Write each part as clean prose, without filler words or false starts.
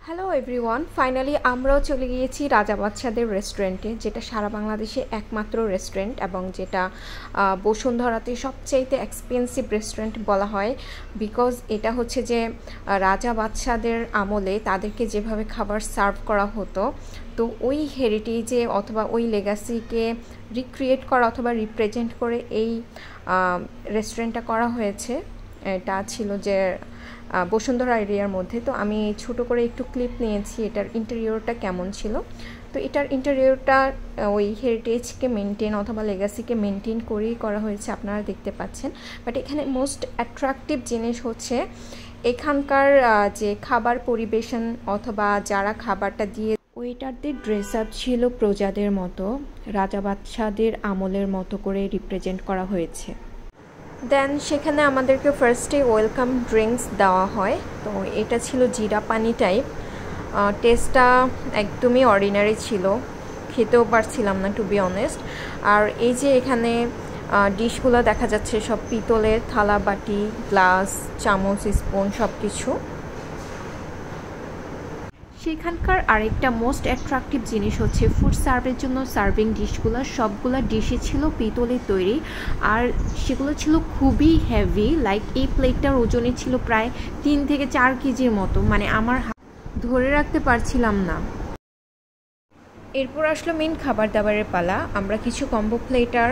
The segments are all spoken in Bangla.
হ্যালো এভরিওয়ান, ফাইনালি আমরাও চলে গিয়েছি রাজা বাদশাদের রেস্টুরেন্টে, যেটা সারা বাংলাদেশে একমাত্র রেস্টুরেন্ট এবং যেটা বসুন্ধরাতে সবচাইতে এক্সপেন্সিভ রেস্টুরেন্ট বলা হয়। বিকজ এটা হচ্ছে যে রাজা বাদশাদের আমলে তাদেরকে যেভাবে খাবার সার্ভ করা হতো, তো ওই হেরিটেজে অথবা ওই লেগাসিকে রিক্রিয়েট করা অথবা রিপ্রেজেন্ট করে এই রেস্টুরেন্টটা করা হয়েছে। এটা ছিল যে বসুন্ধরা এরিয়ার মধ্যে। তো আমি ছোট করে একটু ক্লিপ নিয়েছি এটার ইন্টেরিয়রটা কেমন ছিল। তো এটার ইন্টেরিয়রটা ওই হেরিটেজকে মেনটেন অথবা লেগাসিকে মেনটেন করেই করা হয়েছে, আপনারা দেখতে পাচ্ছেন। বাট এখানে মোস্ট অ্যাট্রাকটিভ জিনিস হচ্ছে এখানকার যে খাবার পরিবেশন অথবা যারা খাবারটা দিয়ে ওয়েটারদের ড্রেস আপ ছিল প্রজাদের মতো, রাজা বাদশাদের আমলের মতো করে রিপ্রেজেন্ট করা হয়েছে। দেন সেখানে আমাদেরকে ফার্স্টে ওয়েলকাম ড্রিঙ্কস দেওয়া হয়। তো এটা ছিল জিরা পানি টাইপ। টেস্টটা একদমই অর্ডিনারি ছিল, খেতেও পারছিলাম না টু বি অনেস্ট। আর এই যে এখানে ডিশগুলো দেখা যাচ্ছে সব পিতলের, থালা বাটি, গ্লাস, চামচ, স্পুন সব কিছু। সেখানকার আরেকটা মোস্ট অ্যাট্রাকটিভ জিনিস হচ্ছে ফুড সার্ভের জন্য সার্ভিং ডিশগুলো, সবগুলো ডিশে ছিল পিতলের তৈরি, আর সেগুলো ছিল খুবই হেভি। লাইক এই প্লেটটার ওজনই ছিল প্রায় 3 থেকে 4 কেজির মতো, মানে আমার ধরে রাখতে পারছিলাম না। এরপর আসলো মেন খাবার দাবারের পালা। আমরা কিছু কম্বো প্লেটার,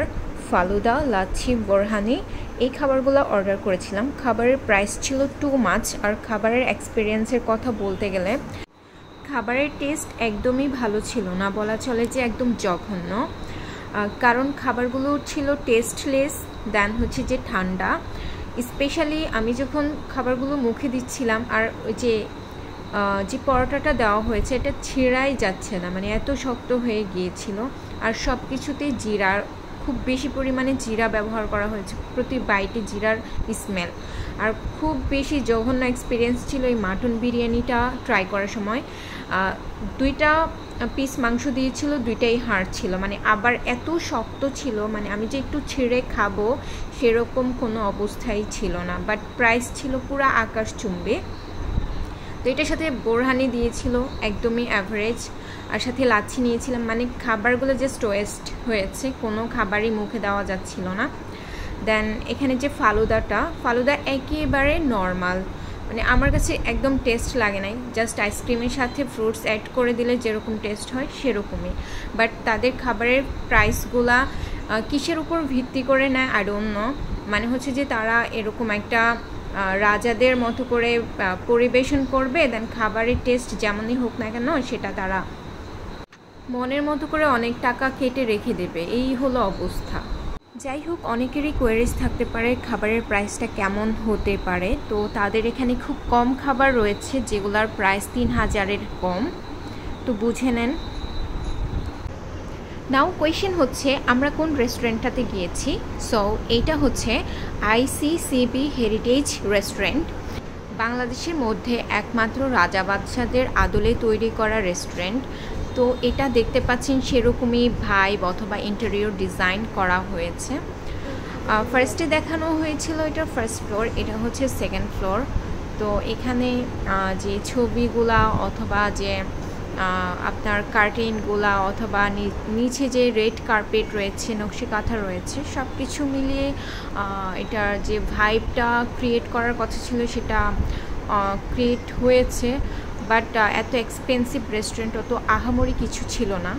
ফালুদা, লাচ্ছি, বোরহানি এই খাবারগুলো অর্ডার করেছিলাম। খাবারের প্রাইস ছিল টু মাচ। আর খাবারের এক্সপিরিয়েন্সের কথা বলতে গেলে খাবারের টেস্ট একদমই ভালো ছিল না, বলা চলে যে একদম জঘন্য। কারণ খাবারগুলো ছিল টেস্টলেস, দেন হচ্ছে যে ঠান্ডা। স্পেশালি আমি যখন খাবারগুলো মুখে দিচ্ছিলাম আর ওই যে পরোটাটা দেওয়া হয়েছে এটা ছিঁড়াই যাচ্ছে না, মানে এত শক্ত হয়ে গিয়েছিল। আর সব কিছুতেই জিরার খুব বেশি পরিমাণে জিরা ব্যবহার করা হয়েছে, প্রতি বাইটে জিরার স্মেল। আর খুব বেশি জঘন্য এক্সপিরিয়েন্স ছিল এই মাটন বিরিয়ানিটা ট্রাই করার সময়। 2টা পিস মাংস দিয়েছিল, 2টাই হাড় ছিল, মানে আবার এত শক্ত ছিল, মানে আমি যে একটু ছিঁড়ে খাবো সেরকম কোনো অবস্থাই ছিল না। বাট প্রাইস ছিল পুরো আকাশচুম্বী। তো এটার সাথে বোরহানি দিয়েছিল, একদমই অ্যাভারেজ। আর সাথে লাচ্ছি নিয়েছিলাম, মানে খাবারগুলো জাস্ট ওয়েস্ট হয়েছে, কোনো খাবারই মুখে দেওয়া যাচ্ছিল না। দেন এখানে যে ফালুদা একেবারে নর্মাল, মানে আমার কাছে একদম টেস্ট লাগে নাই। জাস্ট আইসক্রিমের সাথে ফ্রুটস অ্যাড করে দিলে যেরকম টেস্ট হয় সেরকমই। বাট তাদের খাবারের প্রাইসগুলা কিসের উপর ভিত্তি করে নেয় আই ডোন্ট নো। মানে হচ্ছে যে তারা এরকম একটা রাজাদের মতো করে পরিবেশন করবে, দেন খাবারের টেস্ট যেমনই হোক না কেন সেটা তারা মনের মতো করে অনেক টাকা কেটে রেখে দেবে, এই হলো অবস্থা। যাই হোক, অনেকেরই কোয়েরিজ থাকতে পারে খাবারের প্রাইসটা কেমন হতে পারে। তো তাদের এখানে খুব কম খাবার রয়েছে যেগুলোর প্রাইস 3000-এর কম, তো বুঝে নেন। নাও কোয়েশ্চেন হচ্ছে আমরা কোন রেস্টুরেন্টটাতে গিয়েছি। সো এইটা হচ্ছে ICCB হেরিটেজ রেস্টুরেন্ট, বাংলাদেশের মধ্যে একমাত্র রাজা বাদশাদের আদলে তৈরি করা রেস্টুরেন্ট। তো এটা দেখতে পাচ্ছেন সেরকমই ভাইব অথবা ইন্টেরিয়র ডিজাইন করা হয়েছে। ফার্স্টে দেখানো হয়েছিল এটা ফার্স্ট ফ্লোর, এটা হচ্ছে সেকেন্ড ফ্লোর। তো এখানে যে ছবিগুলা অথবা যে আপনার কার্টেনগুলা অথবা নিচে যে রেড কার্পেট রয়েছে, নকশি কাঁথা রয়েছে, সব কিছু মিলিয়ে এটার যে ভাইবটা ক্রিয়েট করার কথা ছিল সেটা ক্রিয়েট হয়েছে। বাট এত এক্সপেন্সিভ রেস্টুরেন্ট অত আহামরি কিছু ছিল না।